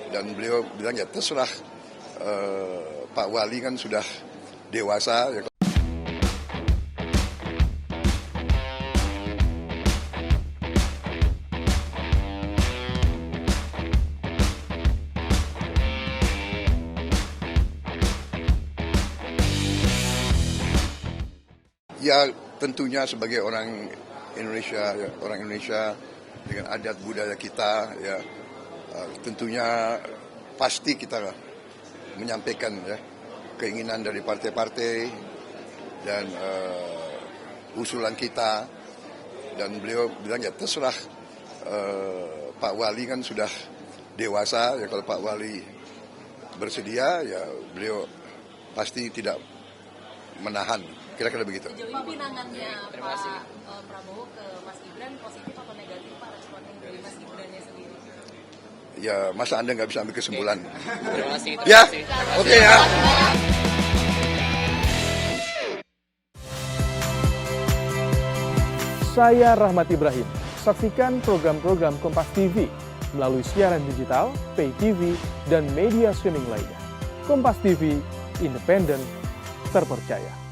Dan beliau bilang ya terserah, Pak Wali kan sudah dewasa. Ya tentunya sebagai orang Indonesia dengan adat budaya kita, ya tentunya pasti kita menyampaikan ya keinginan dari partai-partai dan usulan kita, dan beliau bilang ya terserah, Pak Wali kan sudah dewasa, ya kalau Pak Wali bersedia ya beliau pasti tidak menahan, kira-kira begitu. Pak, pinangannya Pak Prabowo ke Mas Gibran positif atau negatif Pak, responnya dari Mas Gibrannya sendiri? Ya masa Anda nggak bisa ambil kesimpulan? Terima kasih. Ya, oke ya. Saya Rahmat Ibrahim. Saksikan program-program Kompas TV melalui siaran digital, pay TV, dan media streaming lainnya. Kompas TV, independen, terpercaya.